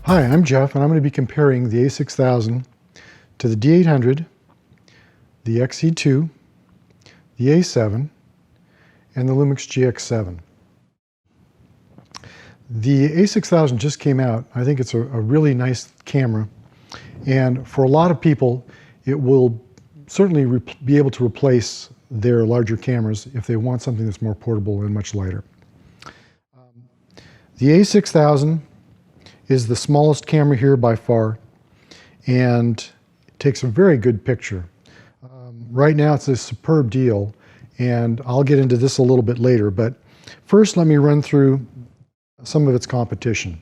Hi, I'm Jeff, and I'm going to be comparing the A6000 to the D800, the X-e2, the A7, and the Lumix GX7. The A6000 just came out. I think it's a really nice camera, and for a lot of people, it will certainly be able to replace their larger cameras if they want something that's more portable and much lighter. The A6000 is the smallest camera here by far, and takes a very good picture. Right now it's a superb deal, and I'll get into this a little bit later, but first let me run through some of its competition.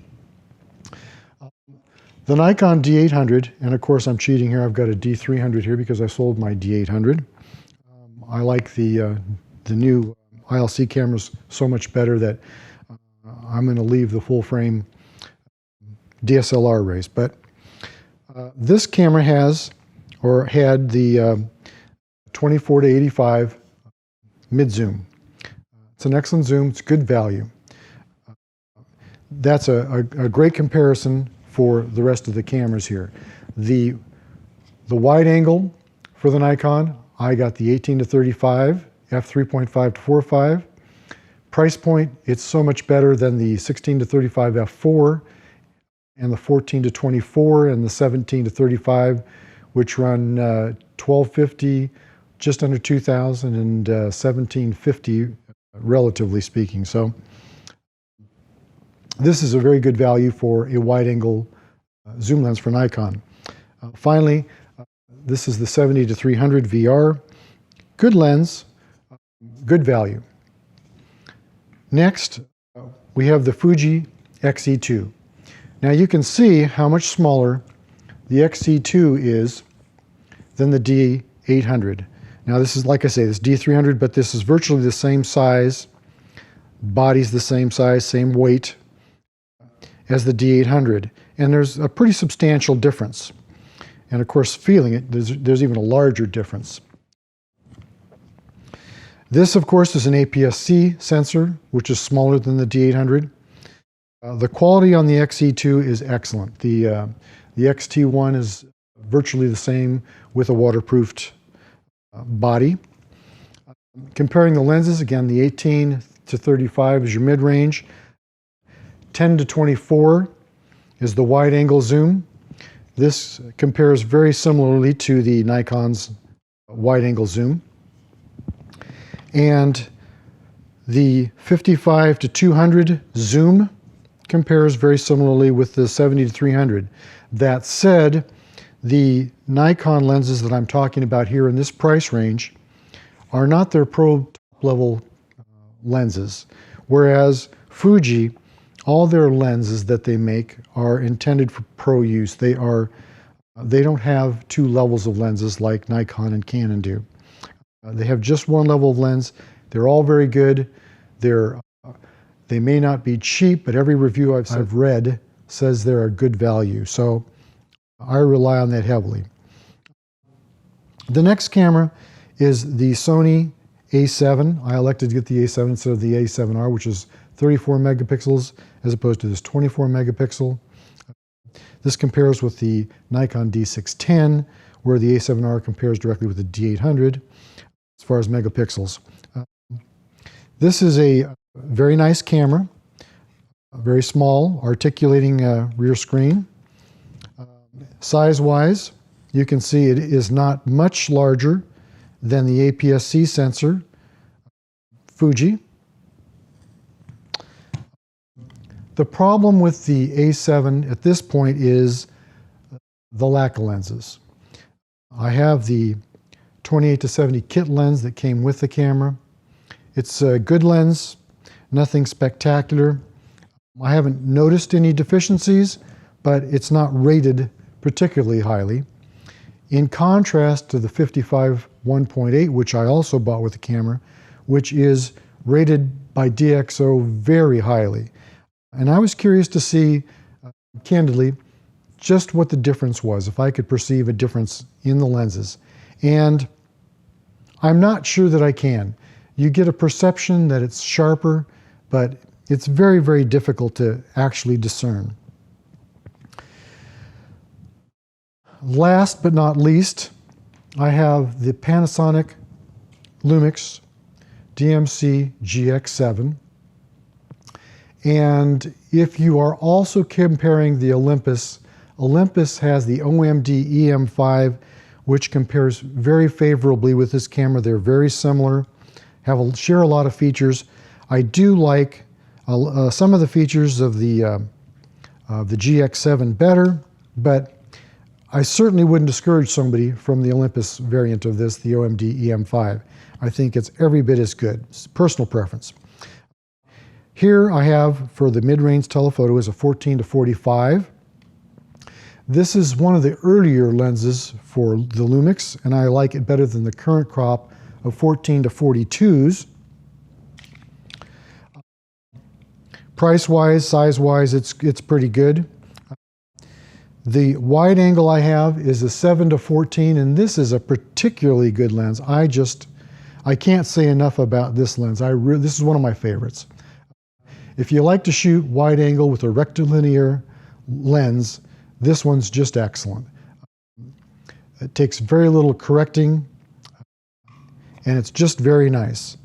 The Nikon D800, and of course I'm cheating here, I've got a D300 here because I sold my D800. I like the new ILC cameras so much better that I'm going to leave the full frame DSLR race. But this camera has, or had, the 24 to 85 mid zoom. It's an excellent zoom, it's good value. That's a great comparison for the rest of the cameras here. The wide angle for the Nikon, I got the 18 to 35, f3.5 to 4.5. Price point, it's so much better than the 16 to 35 f4 and the 14 to 24 and the 17 to 35, which run $1,250, just under $2,000, and $1,750, relatively speaking. So this is a very good value for a wide-angle zoom lens for Nikon. Finally, this is the 70 to 300 VR. Good lens, good value. Next, we have the Fuji X-e2. Now you can see how much smaller the X-e2 is than the D800. Now this is, like I say, this D300, but this is virtually the same size, body's the same size, same weight as the D800. And there's a pretty substantial difference. And of course, feeling it, there's even a larger difference. This, of course, is an APS-C sensor, which is smaller than the D800. The quality on the X-e2 is excellent. The X-T1 is virtually the same with a waterproofed body. Comparing the lenses, again, the 18 to 35 is your mid-range. 10 to 24 is the wide-angle zoom. This compares very similarly to the Nikon's wide-angle zoom. And the 55 to 200 zoom compares very similarly with the 70 to 300. That said, the Nikon lenses that I'm talking about here in this price range are not their pro level lenses, whereas Fuji, all their lenses that they make are intended for pro use. They don't have two levels of lenses like Nikon and Canon do. They have just one level of lens. They're all very good. They may not be cheap, but every review I've read says they're a good value. So I rely on that heavily. The next camera is the Sony A7. I elected to get the A7 instead of the A7R, which is 34 megapixels as opposed to this 24 megapixel. This compares with the Nikon D610, where the A7R compares directly with the D800 as far as megapixels. This is a very nice camera, very small, articulating rear screen. Size-wise, you can see it is not much larger than the APS-C sensor, Fuji. The problem with the A7 at this point is the lack of lenses. I have the 28 to 70 kit lens that came with the camera. It's a good lens, nothing spectacular. I haven't noticed any deficiencies, but it's not rated particularly highly. In contrast to the 55 1.8, which I also bought with the camera, which is rated by DxO very highly. And I was curious to see, candidly, just what the difference was, if I could perceive a difference in the lenses. And I'm not sure that I can. You get a perception that it's sharper, but it's very, very difficult to actually discern. last but not least, I have the Panasonic Lumix GX7. And if you are also comparing the Olympus, Olympus has the OMD EM5, which compares very favorably with this camera. They're very similar, share a lot of features. I do like some of the features of the GX7 better, but I certainly wouldn't discourage somebody from the Olympus variant of this, the OMD EM5. I think it's every bit as good. It's personal preference. Here I have, for the mid-range telephoto, is a 14 to 45. This is one of the earlier lenses for the Lumix, and I like it better than the current crop of 14 to 42s. Price-wise, size-wise, it's pretty good. The wide angle I have is a 7 to 14, and this is a particularly good lens. I can't say enough about this lens. This is one of my favorites. If you like to shoot wide angle with a rectilinear lens, this one's just excellent. It takes very little correcting, and it's just very nice.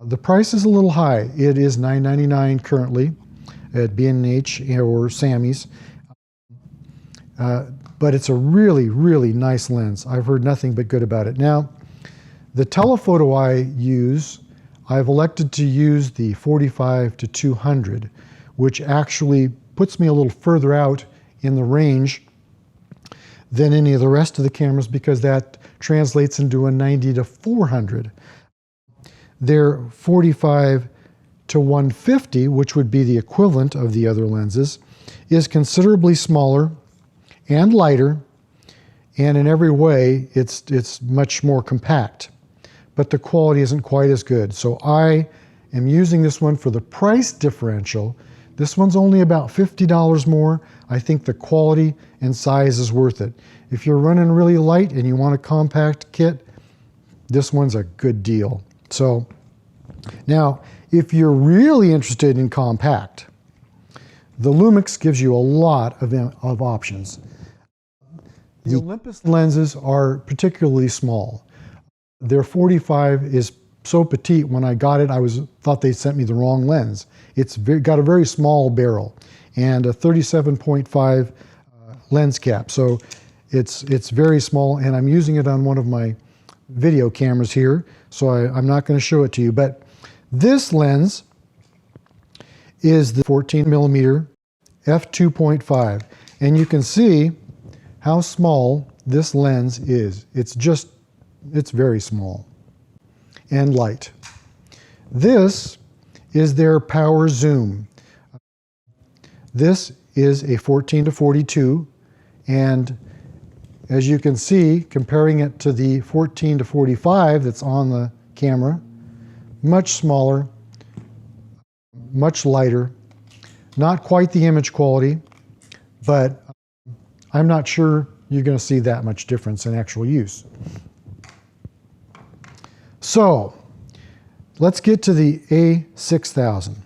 The price is a little high. It is $9.99 currently at B&H or Sammy's. But it's a really, really nice lens. I've heard nothing but good about it. Now, the telephoto I use, I've elected to use the 45 to 200, which actually puts me a little further out in the range than any of the rest of the cameras, because that translates into a 90 to 400. Their 45 to 150, which would be the equivalent of the other lenses, is considerably smaller and lighter, and in every way it's much more compact, but the quality isn't quite as good. So I am using this one for the price differential. This one's only about $50 more. I think the quality and size is worth it. If you're running really light and you want a compact kit, this one's a good deal. So now, if you're really interested in compact, the Lumix gives you a lot of options. The Olympus lenses are particularly small. Their 45 is so petite. When I got it, I thought they sent me the wrong lens. It's got a very small barrel and a 37.5 lens cap. So it's very small, and I'm using it on one of my video cameras here, so I'm not going to show it to you. But this lens is the 14 millimeter f2.5, and you can see how small this lens is. It's very small and light. This is their power zoom. This is a 14 to 42, and as you can see, comparing it to the 14 to 45 that's on the camera, much smaller, much lighter, not quite the image quality, but I'm not sure you're going to see that much difference in actual use. So let's get to the A6000.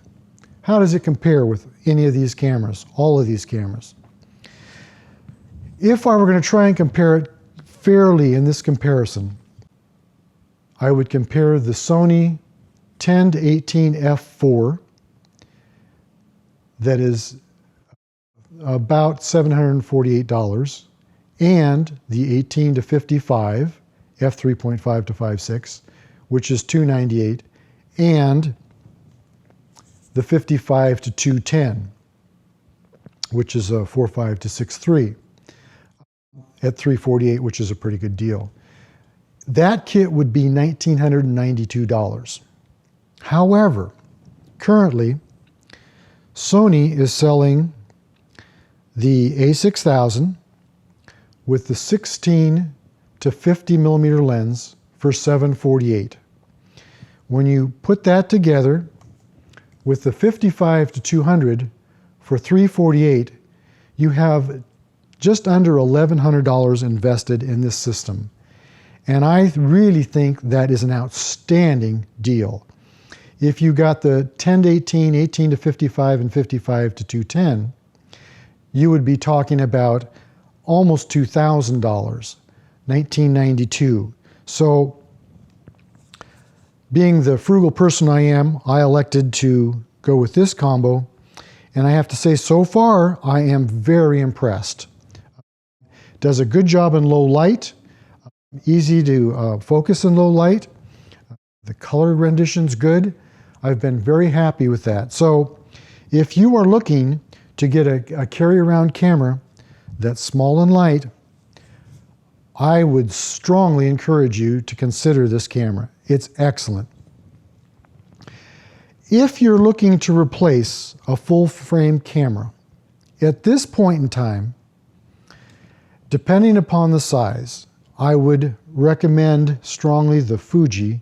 How does it compare with any of these cameras, all of these cameras? If I were going to try and compare it fairly in this comparison, I would compare the Sony 10 to 18 f4, that is about $748, and the 18 to 55 f3.5 to 5.6, which is $298, and the 55 to 210, which is a 4.5 to 6.3 at $348, which is a pretty good deal. That kit would be $1,992. However, currently, Sony is selling the A6000 with the 16 to 50 millimeter lens for $748. When you put that together with the 55 to 200 for $348, you have just under $1,100 invested in this system. And I really think that is an outstanding deal. If you got the 10 to 18, 18 to 55, and 55 to 210, you would be talking about almost $2,000, 1992. So being the frugal person I am, I elected to go with this combo. And I have to say, so far, I am very impressed. Does a good job in low light, easy to focus in low light. The color rendition's good. I've been very happy with that. So if you are looking to get a carry-around camera that's small and light, I would strongly encourage you to consider this camera. It's excellent. If you're looking to replace a full-frame camera, at this point in time, depending upon the size, I would recommend strongly the Fuji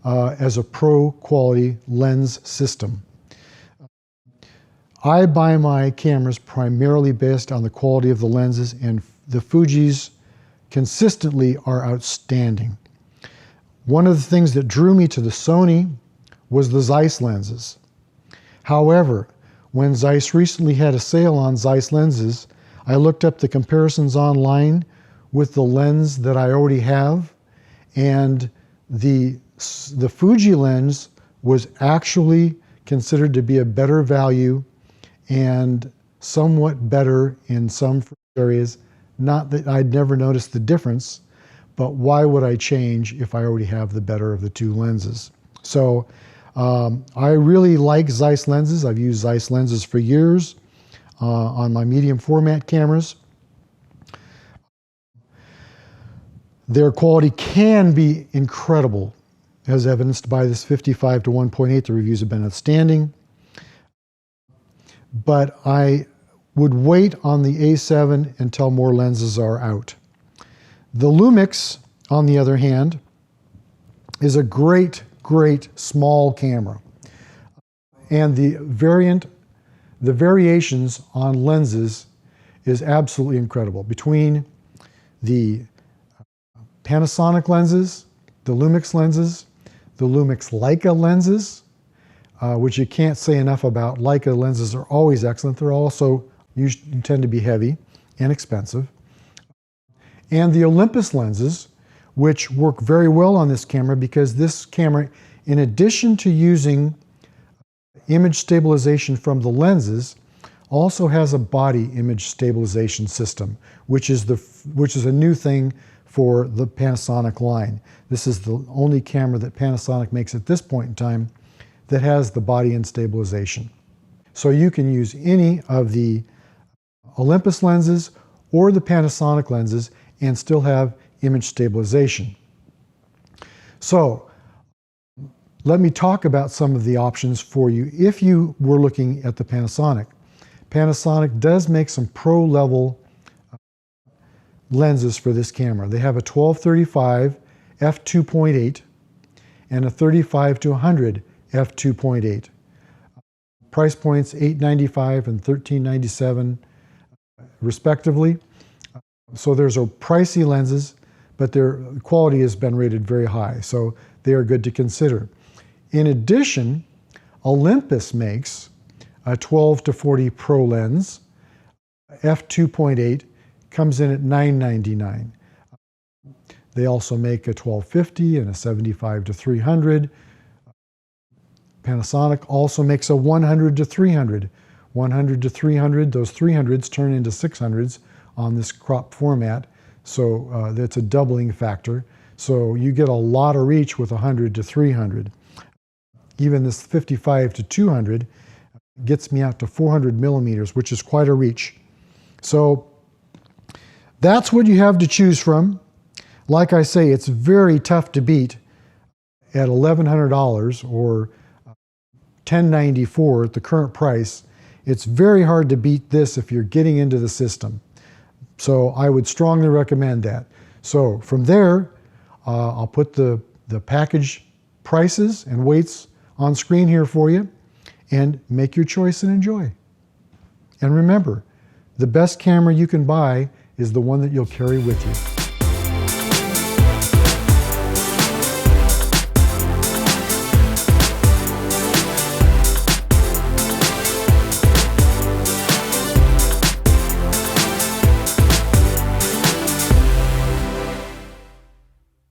as a pro quality lens system. I buy my cameras primarily based on the quality of the lenses, and the Fujis consistently are outstanding. One of the things that drew me to the Sony was the Zeiss lenses. However, when Zeiss recently had a sale on Zeiss lenses, I looked up the comparisons online with the lens that I already have, and the Fuji lens was actually considered to be a better value and somewhat better in some areas. Not that I'd never noticed the difference, but why would I change if I already have the better of the two lenses? So I really like Zeiss lenses. I've used Zeiss lenses for years on my medium format cameras. Their quality can be incredible, as evidenced by this 55 to 1.8. The reviews have been outstanding. But I would wait on the A7 until more lenses are out. The Lumix, on the other hand, is a great small camera. And the variations on lenses is absolutely incredible. Between the Panasonic lenses, the Lumix lenses, the Lumix Leica lenses, which you can't say enough about. Leica lenses are always excellent. They're also usually tend to be heavy and expensive. And the Olympus lenses, which work very well on this camera, because this camera, in addition to using image stabilization from the lenses, also has a body image stabilization system, which is a new thing for the Panasonic line. This is the only camera that Panasonic makes at this point in time that has the body and stabilization. So you can use any of the Olympus lenses or the Panasonic lenses and still have image stabilization. So let me talk about some of the options for you if you were looking at the Panasonic. Panasonic does make some pro-level lenses for this camera. They have a 12-35 f2.8 and a 35 to 100 f2.8. Price points $895 and $1397 respectively. So there's a pricey lenses, but their quality has been rated very high, so they are good to consider. In addition, Olympus makes a 12 to 40 Pro lens, f2.8, comes in at $999. They also make a 1250 and a 75 to 300. Panasonic also makes a 100 to 300. 100 to 300, those 300s turn into 600s on this crop format, so that's a doubling factor. So you get a lot of reach with 100 to 300. Even this 55 to 200 gets me out to 400 millimeters, which is quite a reach. So that's what you have to choose from. Like I say, it's very tough to beat at $1,100 or $1,094 at the current price. It's very hard to beat this if you're getting into the system. So I would strongly recommend that. So from there, I'll put the package prices and weights on screen here for you, and make your choice and enjoy. And remember, the best camera you can buy is the one that you'll carry with you.